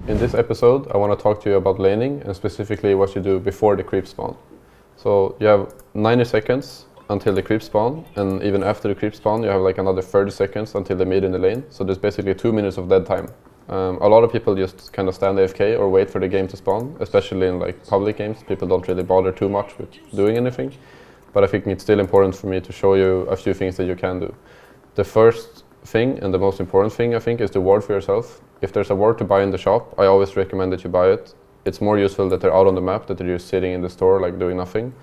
In this episode, I want to talk to you about laning and specifically what you do before the creep spawn. So you have 90 seconds until the creep spawn, and even after the creep spawn, you have like another 30 seconds until they meet in the lane. So there's basically 2 minutes of dead time. A lot of people just kind of stand AFK or wait for the game to spawn, especially in like public games. People don't really bother too much with doing anything. But I think it's still important for me to show you a few things that you can do. The first thing and the most important thing, I think, is the ward for yourself. If there's a ward to buy in the shop, I always recommend that you buy it. It's more useful that they're out on the map, that they're just sitting in the store like doing nothing.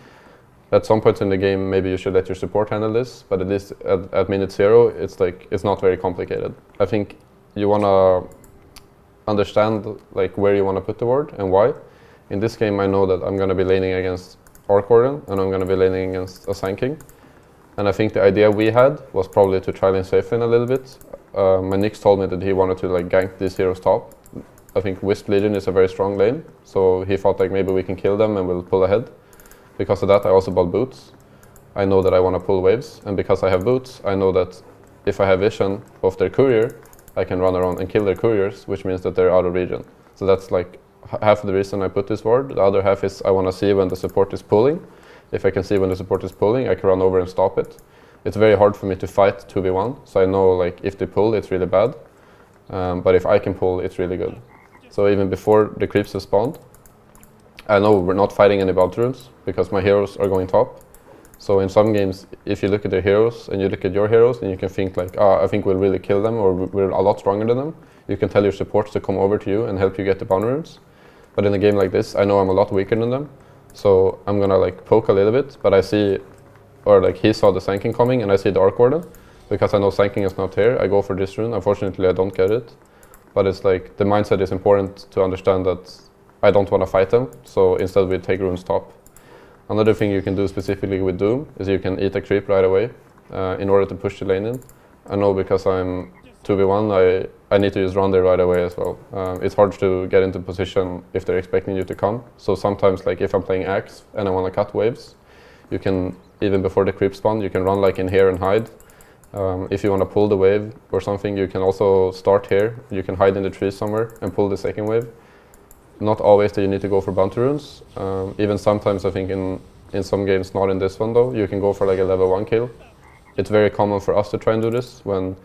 At some points in the game, maybe you should let your support handle this, but at least at minute 0, it's not very complicated. I think you want to understand like where you want to put the ward and why. In this game, I know that I'm going to be laning against Arc Warden and I'm going to be laning against a Sand King. And I think the idea we had was probably to try lane safe lane a little bit. My Nix told me that he wanted to like gank these heroes top. I think Wisp Legion is a very strong lane, so he thought like maybe we can kill them and we'll pull ahead. Because of that, I also bought boots. I know that I want to pull waves, and because I have boots, I know that if I have vision of their courier, I can run around and kill their couriers, which means that they're out of region. So that's like half of the reason I put this ward. The other half is I want to see when the support is pulling. If I can see when the support is pulling, I can run over and stop it. It's very hard for me to fight 2v1, so I know like if they pull, it's really bad. But if I can pull, it's really good. So even before the creeps have spawned, I know we're not fighting any bounty runes because my heroes are going top. So in some games, if you look at their heroes and you look at your heroes, and you can think like, I think we'll really kill them or we're a lot stronger than them. You can tell your supports to come over to you and help you get the bounty runes. But in a game like this, I know I'm a lot weaker than them. So I'm gonna like poke a little bit, but I see, or like he saw the Sand King coming and I see the Arc Warden. Because I know Sand King is not here, I go for this rune. Unfortunately, I don't get it. But it's like, the mindset is important to understand that I don't want to fight them, so instead we take runes top. Another thing you can do specifically with Doom is you can eat a creep right away in order to push the lane in. I know because I'm 2v1, I need to just run there right away as well. It's hard to get into position if they're expecting you to come. So sometimes like if I'm playing Axe and I want to cut waves, you can, even before the creep spawn, you can run like in here and hide. If you want to pull the wave or something, you can also start here. You can hide in the trees somewhere and pull the second wave. Not always that you need to go for bounty runes. Even sometimes I think in some games, not in this one though, you can go for like a level 1 kill. It's very common for us to try and do this when,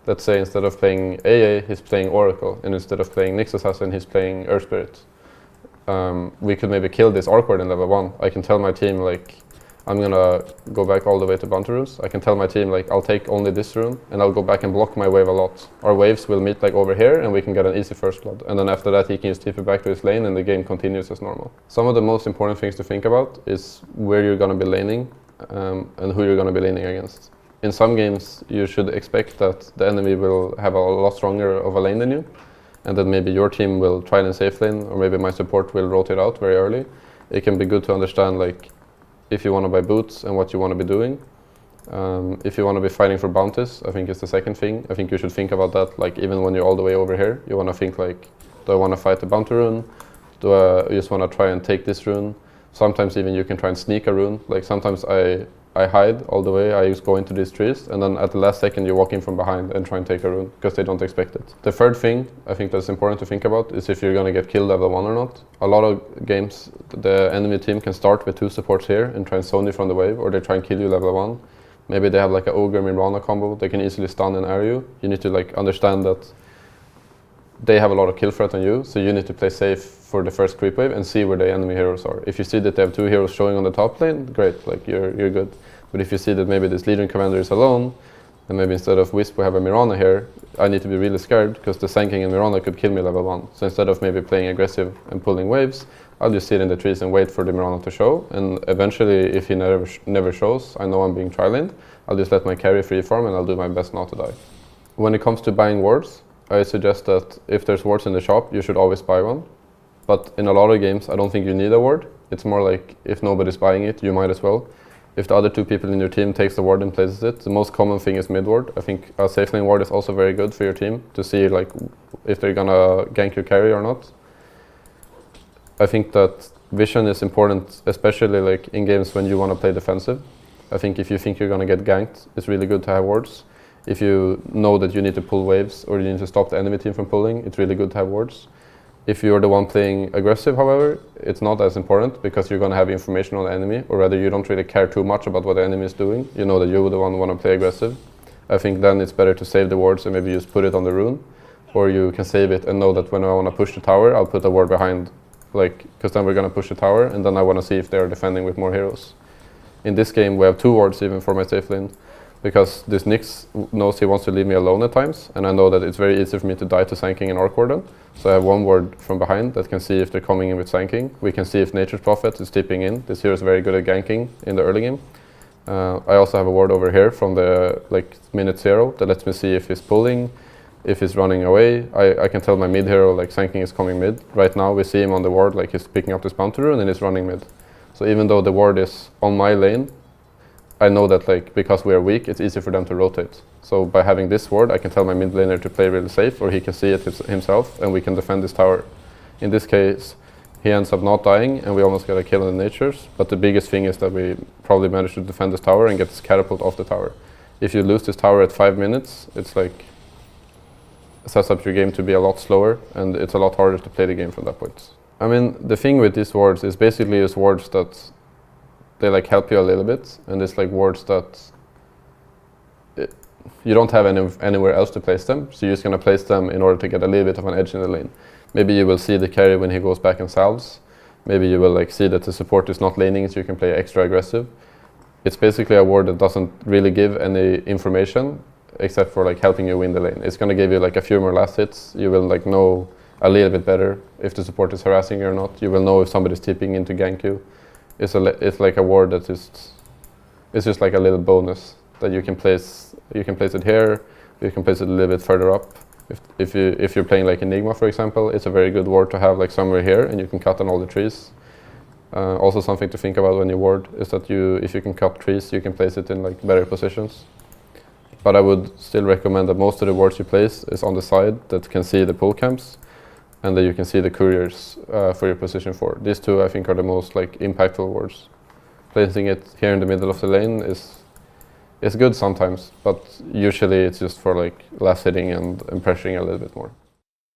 let's say instead of playing AA, he's playing Oracle, and instead of playing Nyx Assassin, he's playing Earth Spirit. We could maybe kill this Arc Warden in level 1. I can tell my team like, I'm gonna go back all the way to bounty runes. I can tell my team like, I'll take only this rune and I'll go back and block my wave a lot. Our waves will meet like over here and we can get an easy first blood. And then after that he can just TP back to his lane and the game continues as normal. Some of the most important things to think about is where you're gonna be laning and who you're gonna be laning against. In some games you should expect that the enemy will have a lot stronger of a lane than you, and that maybe your team will try and safe lane, or maybe my support will rotate out very early. It can be good to understand like if you want to buy boots and what you want to be doing. If you want to be fighting for bounties, I think it's the second thing. I think you should think about that, like even when you're all the way over here, you want to think like, do I want to fight the bounty rune? Do I just want to try and take this rune? Sometimes even you can try and sneak a rune. Like sometimes I hide all the way, I just go into these trees, and then at the last second you walk in from behind and try and take a rune, because they don't expect it. The third thing I think that's important to think about is if you're going to get killed level 1 or not. A lot of games, the enemy team can start with 2 supports here and try and zone you from the wave, or they try and kill you level 1. Maybe they have like an Ogre Mirana combo, they can easily stun and air you. You need to like understand that they have a lot of kill threat on you, so you need to play safe for the first creep wave and see where the enemy heroes are. If you see that they have 2 heroes showing on the top lane, great, like you're good. But if you see that maybe this Legion commander is alone, and maybe instead of Wisp we have a Mirana here, I need to be really scared because the Sand King and Mirana could kill me level 1. So instead of maybe playing aggressive and pulling waves, I'll just sit in the trees and wait for the Mirana to show, and eventually if he never shows, I know I'm being tri-laned, I'll just let my carry free farm and I'll do my best not to die. When it comes to buying wards, I suggest that if there's wards in the shop, you should always buy one. But in a lot of games, I don't think you need a ward. It's more like if nobody's buying it, you might as well. If the other 2 people in your team takes the ward and places it, the most common thing is mid ward. I think a safe lane ward is also very good for your team to see like if they're gonna gank your carry or not. I think that vision is important, especially like in games when you want to play defensive. I think if you think you're gonna get ganked, it's really good to have wards. If you know that you need to pull waves or you need to stop the enemy team from pulling, it's really good to have wards. If you're the one playing aggressive, however, it's not as important because you're going to have information on the enemy, or rather you don't really care too much about what the enemy is doing. You know that you're the one who want to play aggressive. I think then it's better to save the wards and maybe just put it on the rune, or you can save it and know that when I want to push the tower, I'll put a ward behind, like, because then we're going to push the tower and then I want to see if they're defending with more heroes. In this game we have 2 wards even for my safe lane, because this Nyx knows he wants to leave me alone at times, and I know that it's very easy for me to die to Sanking and Orc Warden. So I have 1 ward from behind that can see if they're coming in with Sanking. We can see if Nature's Prophet is tipping in. This hero is very good at ganking in the early game. I also have a ward over here from the minute 0 that lets me see if he's pulling, if he's running away. I can tell my mid hero like Sanking is coming mid. Right now we see him on the ward, like he's picking up this bounty rune and he's running mid. So even though the ward is on my lane, I know that because we are weak, it's easy for them to rotate. So by having this ward, I can tell my mid laner to play really safe, or he can see it himself, and we can defend this tower. In this case, he ends up not dying, and we almost get a kill in the natures. But the biggest thing is that we probably managed to defend this tower and get this catapult off the tower. If you lose this tower at 5 minutes, it's it sets up your game to be a lot slower, and it's a lot harder to play the game from that point. I mean, the thing with these wards is basically just wards that they help you a little bit, and it's wards that you don't have anywhere else to place them, so you're just going to place them in order to get a little bit of an edge in the lane. Maybe you will see the carry when he goes back and salves. Maybe you will see that the support is not laning, so you can play extra aggressive. It's basically a ward that doesn't really give any information except for helping you win the lane. It's going to give you a few more last hits. You will know a little bit better if the support is harassing you or not. You will know if somebody's tipping in to gank you. It's like a ward that it's just like a little bonus that you can place. You can place it here. You can place it a little bit further up. If you're playing Enigma, for example, it's a very good ward to have somewhere here, and you can cut on all the trees. Also, something to think about when you ward is that if you can cut trees, you can place it in better positions. But I would still recommend that most of the wards you place is on the side that can see the pull camps, and that you can see the couriers for your position 4. These 2 I think are the most impactful wards. Placing it here in the middle of the lane is good sometimes, but usually it's just for last hitting and pressuring a little bit more.